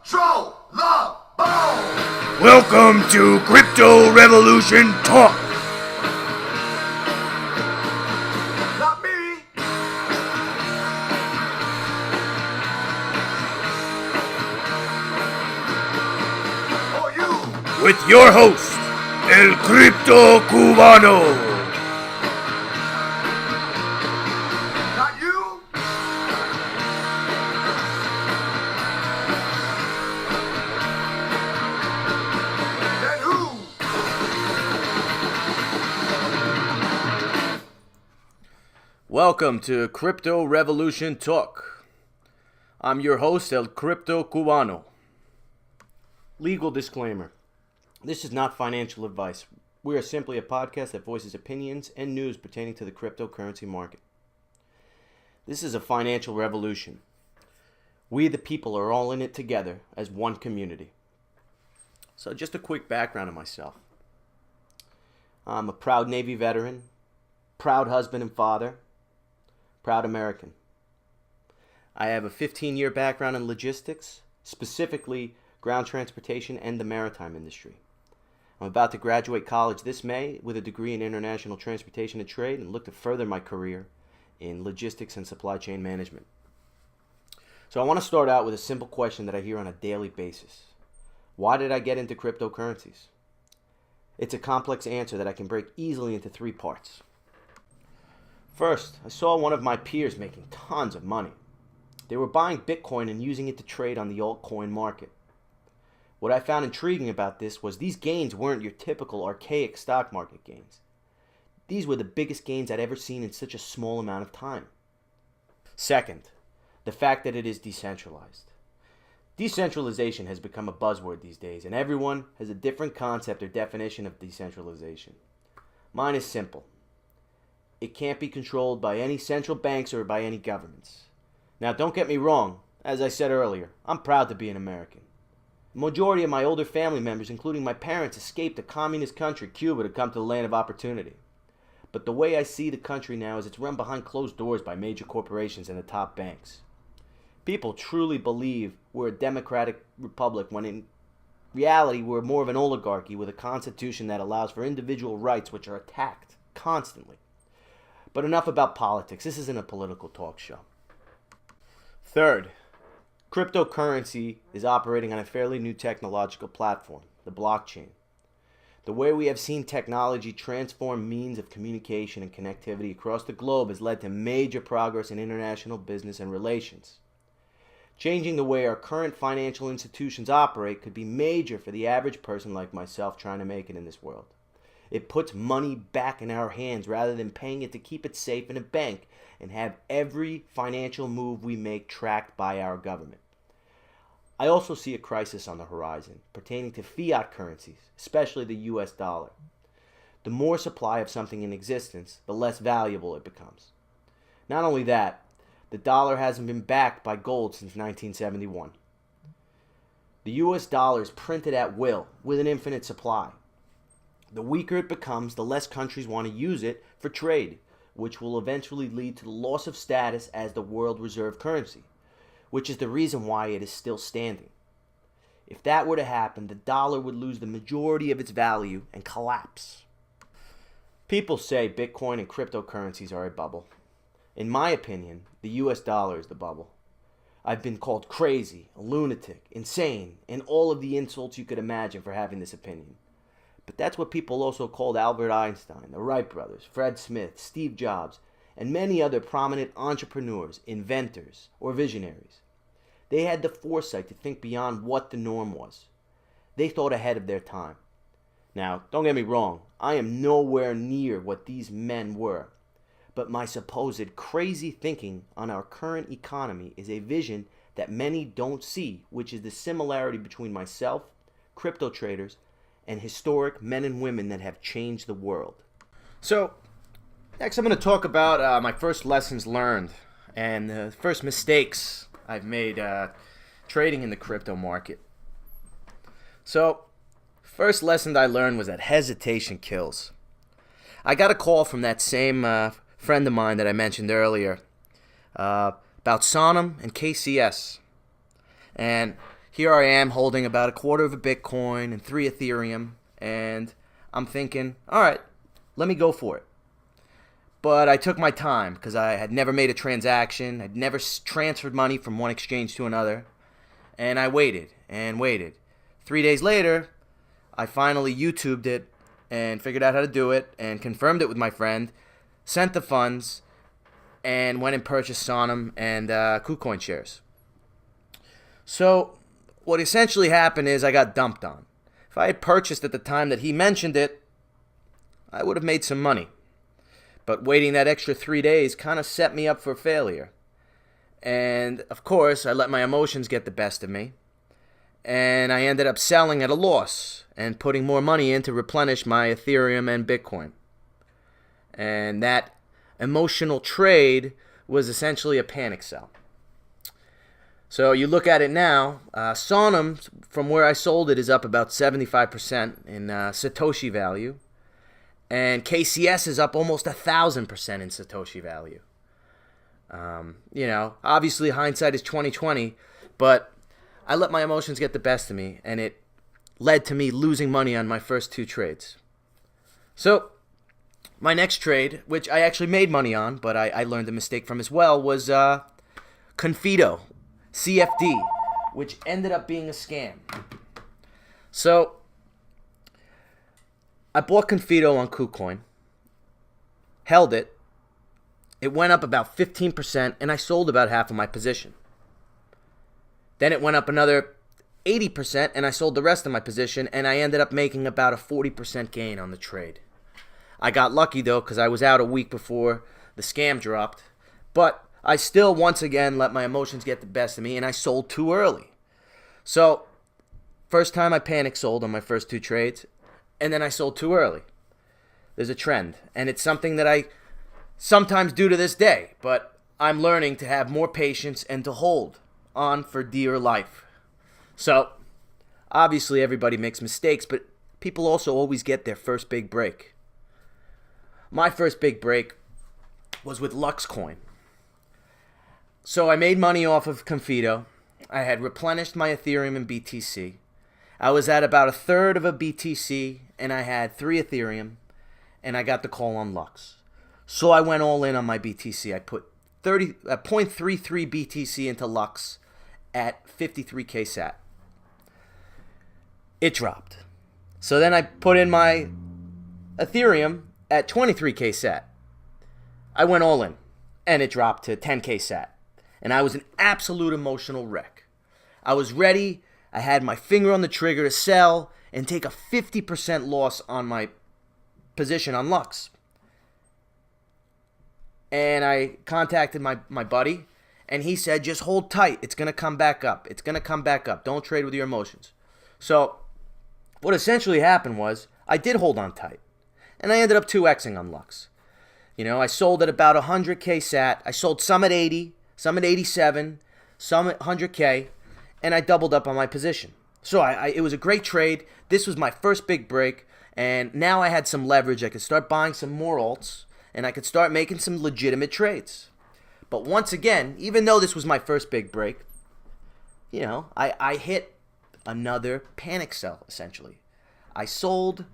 Control the ball. Welcome to Crypto Revolution Talk. Not me. Or you. With your host, El Crypto Cubano. Not you. Then who? Welcome to Crypto Revolution Talk. I'm your host, El Crypto Cubano. Legal disclaimer. This is not financial advice. We are simply a podcast that voices opinions and news pertaining to the cryptocurrency market. This is a financial revolution. We the people are all in it together as one community. So just a quick background of myself. I'm a proud Navy veteran, proud husband and father, proud American. I have a 15-year background in logistics, specifically ground transportation and the maritime industry. I'm about to graduate college this May with a degree in international transportation and trade and look to further my career in logistics and supply chain management. So I want to start out with a simple question that I hear on a daily basis. Why did I get into cryptocurrencies? It's a complex answer that I can break easily into three parts. First, I saw one of my peers making tons of money. They were buying Bitcoin and using it to trade on the altcoin market. What I found intriguing about this was these gains weren't your typical archaic stock market gains. These were the biggest gains I'd ever seen in such a small amount of time. Second, the fact that it is decentralized. Decentralization has become a buzzword these days, and everyone has a different concept or definition of decentralization. Mine is simple. It can't be controlled by any central banks or by any governments. Now, don't get me wrong. As I said earlier, I'm proud to be an American. The majority of my older family members, including my parents, escaped a communist country, Cuba, to come to the land of opportunity. But the way I see the country now is it's run behind closed doors by major corporations and the top banks. People truly believe we're a democratic republic when in reality we're more of an oligarchy with a constitution that allows for individual rights which are attacked constantly. But enough about politics. This isn't a political talk show. Third, cryptocurrency is operating on a fairly new technological platform, the blockchain. The way we have seen technology transform means of communication and connectivity across the globe has led to major progress in international business and relations. Changing the way our current financial institutions operate could be major for the average person like myself trying to make it in this world. It puts money back in our hands rather than paying it to keep it safe in a bank and have every financial move we make tracked by our government. I also see a crisis on the horizon pertaining to fiat currencies, especially the US dollar. The more supply of something in existence, the less valuable it becomes. Not only that, the dollar hasn't been backed by gold since 1971. The US dollar is printed at will with an infinite supply. The weaker it becomes, the less countries want to use it for trade, which will eventually lead to the loss of status as the world reserve currency, which is the reason why it is still standing. If that were to happen, the dollar would lose the majority of its value and collapse. People say Bitcoin and cryptocurrencies are a bubble. In my opinion, the US dollar is the bubble. I've been called crazy, a lunatic, insane, and all of the insults you could imagine for having this opinion. But that's what people also called Albert Einstein, the Wright brothers, Fred Smith, Steve Jobs, and many other prominent entrepreneurs, inventors, or visionaries. They had the foresight to think beyond what the norm was. They thought ahead of their time. Now, don't get me wrong, I am nowhere near what these men were. But my supposed crazy thinking on our current economy is a vision that many don't see, which is the similarity between myself, crypto traders, and historic men and women that have changed the world. So, next I'm going to talk about my first lessons learned and the first mistakes I've made trading in the crypto market. So, first lesson I learned was that hesitation kills. I got a call from that same friend of mine that I mentioned earlier about Sonam and KCS. And here I am holding about a quarter of a Bitcoin and 3 Ethereum, and I'm thinking, all right, let me go for it. But I took my time because I had never made a transaction. I'd never transferred money from one exchange to another. And I waited and waited. 3 days later, I finally YouTubed it and figured out how to do it and confirmed it with my friend, sent the funds, and went and purchased Sonam and KuCoin shares. So what essentially happened is I got dumped on. If I had purchased at the time that he mentioned it, I would have made some money. But waiting that extra 3 days kind of set me up for failure. And, of course, I let my emotions get the best of me. And I ended up selling at a loss and putting more money in to replenish my Ethereum and Bitcoin. And that emotional trade was essentially a panic sell. So you look at it now, Sonam, from where I sold it, is up about 75% in Satoshi value. And KCS is up almost 1,000% in Satoshi value. Obviously hindsight is 20/20, but I let my emotions get the best of me, and it led to me losing money on my first 2 trades. So my next trade, which I actually made money on, but I learned a mistake from as well, was Confido, CFD, which ended up being a scam. So I bought Confido on KuCoin, held it. It went up about 15%, and I sold about half of my position. Then it went up another 80%, and I sold the rest of my position, and I ended up making about a 40% gain on the trade. I got lucky, though, because I was out a week before the scam dropped. But I still, once again, let my emotions get the best of me, and I sold too early. So, first time I panic sold on my first 2 trades, and then I sold too early. There's a trend, and it's something that I sometimes do to this day, but I'm learning to have more patience and to hold on for dear life. So, obviously everybody makes mistakes, but people also always get their first big break. My first big break was with LuxCoin. So I made money off of Confido. I had replenished my Ethereum and BTC. I was at about a third of a BTC, and I had 3 Ethereum, and I got the call on Lux. So I went all in on my BTC. I put 0.33 BTC into Lux at 53K sat. It dropped. So then I put in my Ethereum at 23K sat. I went all in, and it dropped to 10K sat. And I was an absolute emotional wreck. I was ready. I had my finger on the trigger to sell and take a 50% loss on my position on Lux. And I contacted my buddy, and he said, just hold tight. It's going to come back up. It's going to come back up. Don't trade with your emotions. So what essentially happened was I did hold on tight, and I ended up 2xing on Lux. I sold at about 100K sat. I sold some at 80, some at 87, some at 100K, and I doubled up on my position. So it was a great trade. This was my first big break, and now I had some leverage. I could start buying some more alts, and I could start making some legitimate trades. But once again, even though this was my first big break, I hit another panic sell, essentially. I sold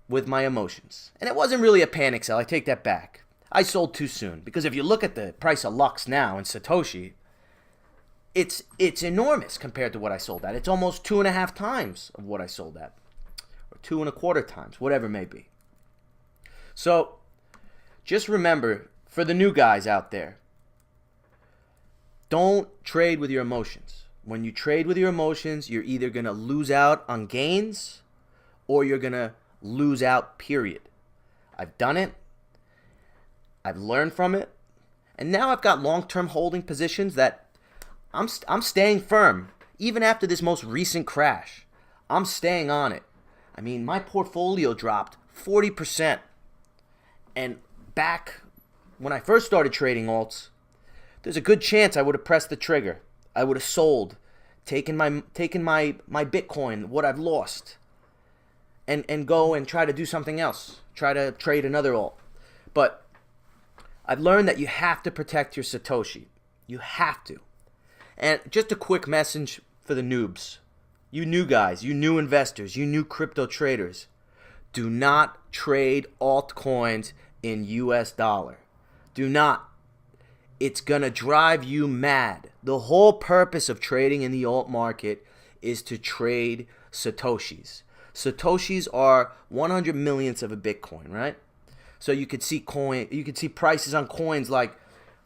with my emotions. And it wasn't really a panic sell. I take that back. I sold too soon. Because if you look at the price of Lux now in Satoshi, it's enormous compared to what I sold at. It's almost 2.5 times of what I sold at. Or 2.25 times, whatever it may be. So, just remember, for the new guys out there, don't trade with your emotions. When you trade with your emotions, you're either going to lose out on gains or you're going to lose out, period. I've done it. I've learned from it. And now I've got long-term holding positions that I'm staying firm. Even after this most recent crash, I'm staying on it. I mean, my portfolio dropped 40%. And back when I first started trading alts, there's a good chance I would have pressed the trigger. I would have sold, taken my Bitcoin, what I've lost, and go and try to do something else. Try to trade another alt. But I've learned that you have to protect your Satoshi. You have to. And just a quick message for the noobs. You new guys, you new investors, you new crypto traders. Do not trade altcoins in US dollar. Do not. It's going to drive you mad. The whole purpose of trading in the alt market is to trade Satoshis. Satoshis are 100 millionths of a Bitcoin, right? So you could see prices on coins like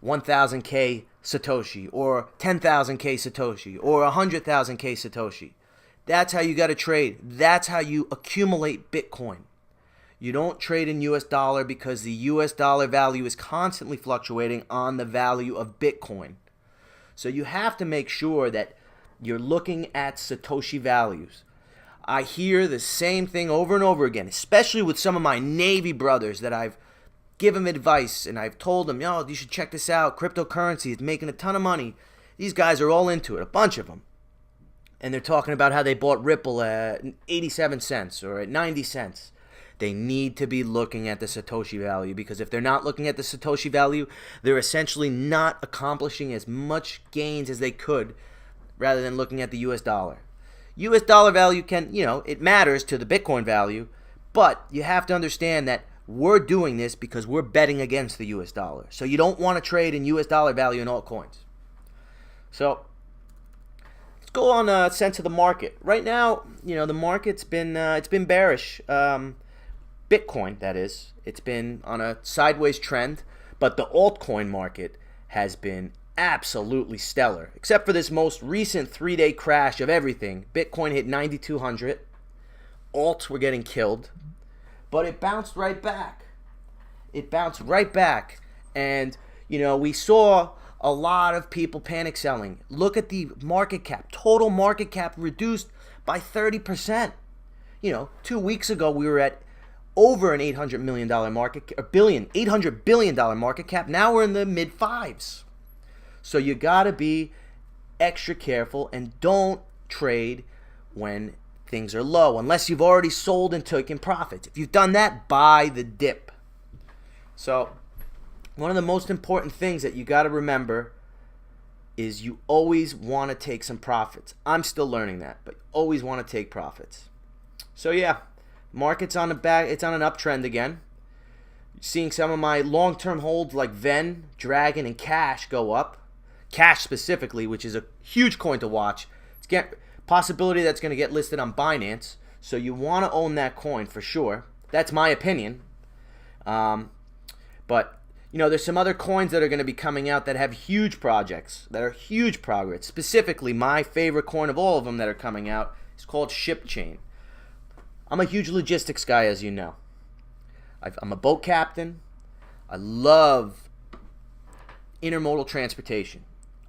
1,000K Satoshi or 10,000K Satoshi or 100,000K Satoshi. That's how you got to trade. That's how you accumulate Bitcoin. You don't trade in US dollar because the US dollar value is constantly fluctuating on the value of Bitcoin. So you have to make sure that you're looking at Satoshi values. I hear the same thing over and over again, especially with some of my Navy brothers that I've given advice and I've told them, yo, you should check this out. Cryptocurrency is making a ton of money. These guys are all into it, a bunch of them. And they're talking about how they bought Ripple at 87 cents or at 90 cents. They need to be looking at the Satoshi value, because if they're not looking at the Satoshi value, they're essentially not accomplishing as much gains as they could rather than looking at the US dollar. US dollar value can, it matters to the Bitcoin value, but you have to understand that we're doing this because we're betting against the US dollar. So you don't want to trade in US dollar value in altcoins. So let's go on sense of the market. Right now, the market's been it's been bearish. Bitcoin, that is. It's been on a sideways trend, but the altcoin market has been absolutely stellar, except for this most recent 3-day crash of everything. Bitcoin hit 9,200. Alts were getting killed, but it bounced right back. And we saw a lot of people panic selling. Look at the market cap. Total market cap reduced by 30%. 2 weeks ago we were at over an $800 million $800 billion market cap. Now we're in the mid fives. So you got to be extra careful and don't trade when things are low unless you've already sold and taken profits. If you've done that, buy the dip. So one of the most important things that you got to remember is you always want to take some profits. I'm still learning that, but always want to take profits. So yeah, market's on the back. It's on an uptrend again. Seeing some of my long-term holds like Ven, Dragon, and Cash go up. Cash specifically, which is a huge coin to watch. It's possibility that's going to get listed on Binance. So you want to own that coin for sure. That's my opinion. But there's some other coins that are going to be coming out that have huge projects, that are huge progress. Specifically, my favorite coin of all of them that are coming out is called ShipChain. I'm a huge logistics guy, as you know. I'm a boat captain. I love intermodal transportation.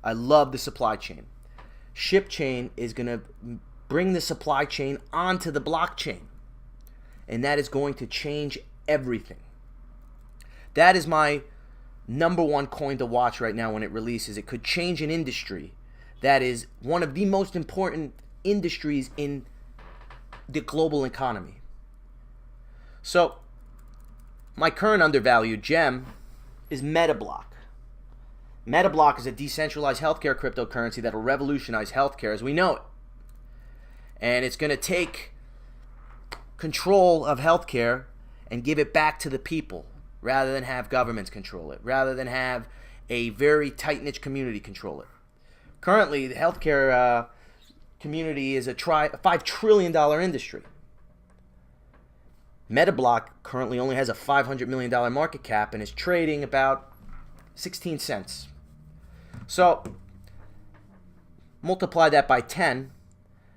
I love the supply chain. ShipChain is going to bring the supply chain onto the blockchain. And that is going to change everything. That is my number one coin to watch right now when it releases. It could change an industry that is one of the most important industries in the global economy. So, my current undervalued gem is MetaBlock. MetaBlock is a decentralized healthcare cryptocurrency that will revolutionize healthcare as we know it. And it's going to take control of healthcare and give it back to the people rather than have governments control it, rather than have a very tight-knit community control it. Currently, the healthcare community is a $5 trillion industry. MetaBlock currently only has a $500 million market cap and is trading about 16 cents. So, multiply that by 10,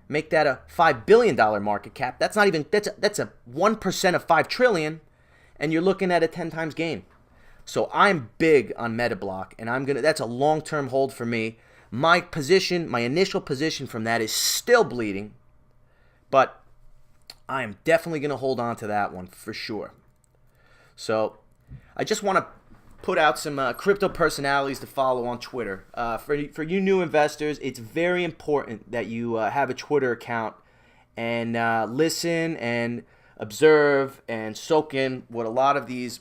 make that a $5 billion market cap. That's a 1% of 5 trillion, and you're looking at a 10 times gain. So I'm big on MetaBlock, and that's a long-term hold for me. My initial position from that is still bleeding, but I am definitely going to hold on to that one for sure. So I just want to put out some crypto personalities to follow on Twitter. For you new investors, it's very important that you have a Twitter account and listen and observe and soak in what a lot of these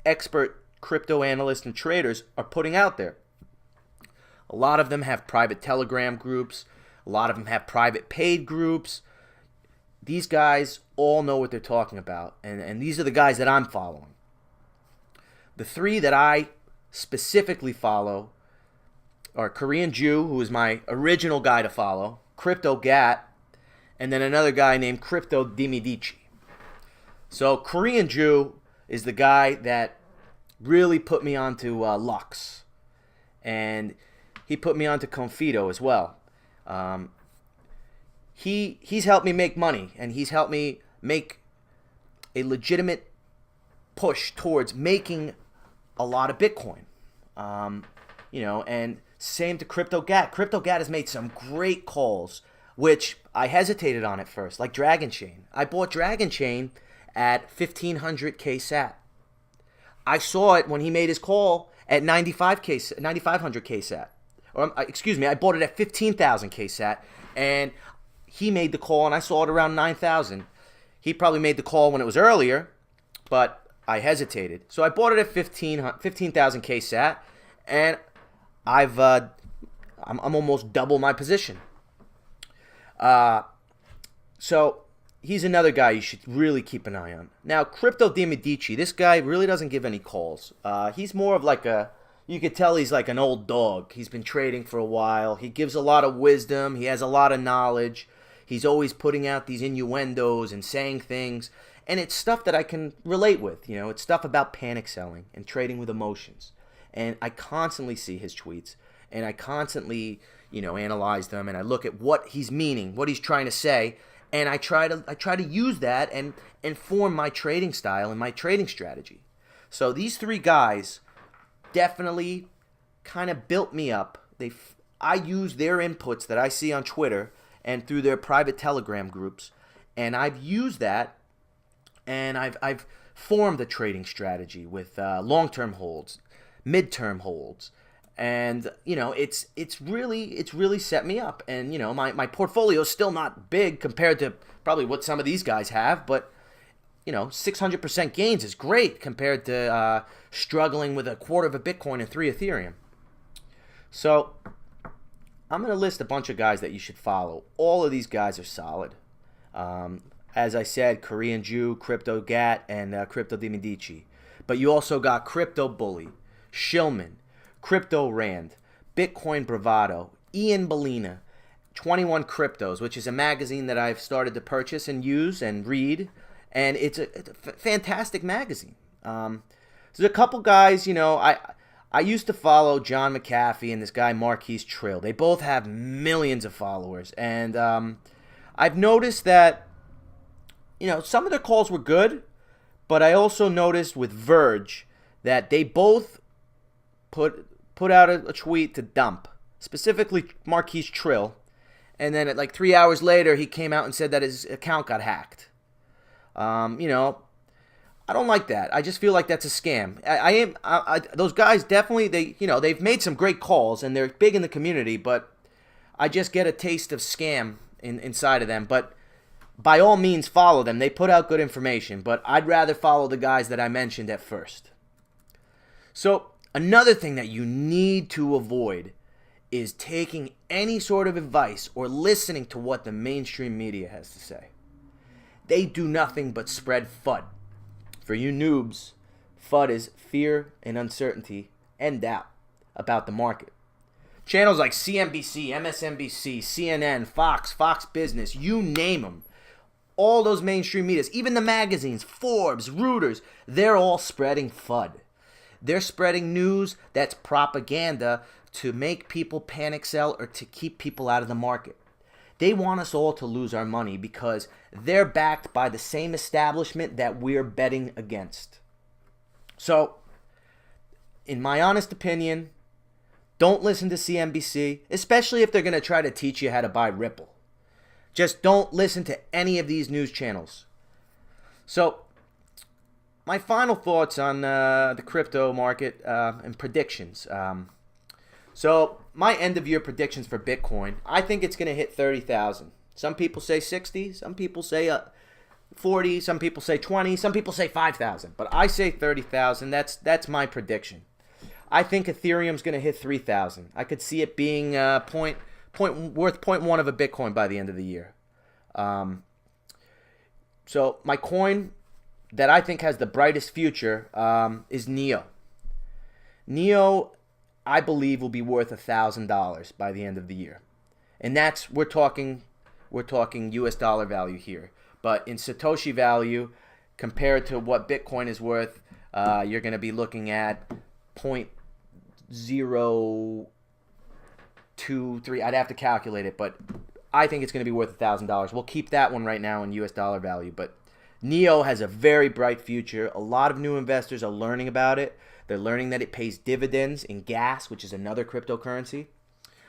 expert crypto analysts and traders are putting out there. A lot of them have private Telegram groups. A lot of them have private paid groups. These guys all know what they're talking about, and these are the guys that I'm following. The three that I specifically follow are Korean Jew, who is my original guy to follow, Crypto Gat, and then another guy named Crypto Dimidici. So Korean Jew is the guy that really put me onto Lux, and he put me onto Confido as well. He's helped me make money, and he's helped me make a legitimate push towards making a lot of Bitcoin. And same to Crypto Gat. Crypto Gat has made some great calls, which I hesitated on at first, like Dragon Chain. I bought Dragon Chain at 1500K sat. I saw it when he made his call at 9500K sat. I bought it at 15,000K sat, and he made the call, and I saw it around 9,000. He probably made the call when it was earlier, but I hesitated. So I bought it at 15,000K sat, and I'm almost double my position. So he's another guy you should really keep an eye on. Now, Crypto Dimidici, this guy really doesn't give any calls. He's more of like you could tell he's like an old dog. He's been trading for a while. He gives a lot of wisdom. He has a lot of knowledge. He's always putting out these innuendos and saying things. And it's stuff that I can relate with. It's stuff about panic selling and trading with emotions. And I constantly see his tweets. And I constantly, analyze them. And I look at what he's meaning, what he's trying to say. And I try to use that and inform my trading style and my trading strategy. So these three guys definitely kind of built me up. I use their inputs that I see on Twitter and through their private Telegram groups, and I've used that, and I've formed a trading strategy with long-term holds, mid-term holds, and it's really set me up. And my portfolio is still not big compared to probably what some of these guys have, but 600% gains is great compared to struggling with a quarter of a Bitcoin and 3 Ethereum. So I'm going to list a bunch of guys that you should follow. All of these guys are solid. As I said, Korean Jew, Crypto Gat, and Crypto Dimidici. But you also got Crypto Bully, Shillman, Crypto Rand, Bitcoin Bravado, Ian Bellina, 21 Cryptos, which is a magazine that I've started to purchase and use and read. And it's a fantastic magazine. There's a couple guys, I used to follow John McAfee and this guy Marquise Trill. They both have millions of followers. And I've noticed that, some of their calls were good. But I also noticed with Verge that they both put out a tweet to dump. Specifically Marquise Trill. And then at 3 hours later, he came out and said that his account got hacked. I don't like that. I just feel like that's a scam. Those guys definitely, they've made some great calls and they're big in the community, but I just get a taste of scam inside of them. But by all means, follow them. They put out good information, but I'd rather follow the guys that I mentioned at first. So another thing that you need to avoid is taking any sort of advice or listening to what the mainstream media has to say. They do nothing but spread FUD. For you noobs, FUD is fear and uncertainty and doubt about the market. Channels like CNBC, MSNBC, CNN, Fox Business, you name them. All those mainstream medias, even the magazines, Forbes, Reuters, they're all spreading FUD. They're spreading news that's propaganda to make people panic sell or to keep people out of the market. They want us all to lose our money because they're backed by the same establishment that we're betting against. So, in my honest opinion, don't listen to CNBC, especially if they're going to try to teach you how to buy Ripple. Just don't listen to any of these news channels. So, my final thoughts on the crypto market and predictions. So, my end-of-year predictions for Bitcoin, I think it's going to hit 30,000. Some people say 60, some people say 40, some people say 20, some people say 5,000. But I say 30,000. That's my prediction. I think Ethereum's going to hit 3,000. I could see it being worth 0.1 of a Bitcoin by the end of the year. So my coin that I think has the brightest future is NEO. NEO, I believe, will be worth $1,000 by the end of the year, and that's we're talking U.S. dollar value here. But in Satoshi value, compared to what Bitcoin is worth, you're going to be looking at 0.023. I'd have to calculate it, but I think it's going to be worth $1,000. We'll keep that one right now in U.S. dollar value. But NEO has a very bright future. A lot of new investors are learning about it. They're learning that it pays dividends in gas, which is another cryptocurrency.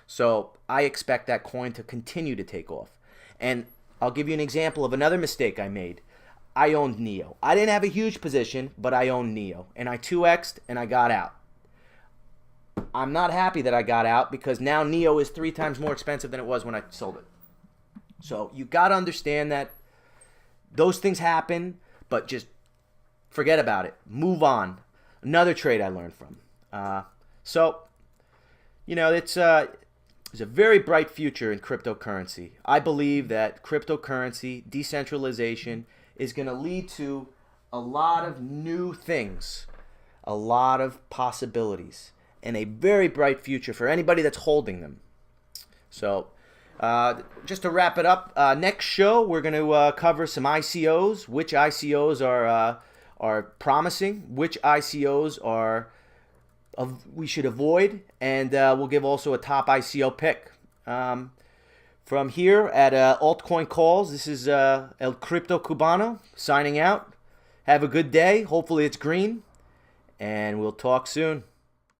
So I expect that coin to continue to take off. And I'll give you an example of another mistake I made. I owned NEO. I didn't have a huge position, but I owned NEO. And I 2x'd and I got out. I'm not happy that I got out because now NEO is 3 times more expensive than it was when I sold it. So you got to understand that those things happen, but just forget about it. Move on. Another trade I learned from. There's a very bright future in cryptocurrency. I believe that cryptocurrency, decentralization, is going to lead to a lot of new things, a lot of possibilities, and a very bright future for anybody that's holding them. So, just to wrap it up, next show we're going to cover some ICOs, which ICOs are promising, which ICOs we should avoid, and we'll give also a top ICO pick. From here at Altcoin Calls, this is El Crypto Cubano signing out. Have a good day. Hopefully it's green, and we'll talk soon.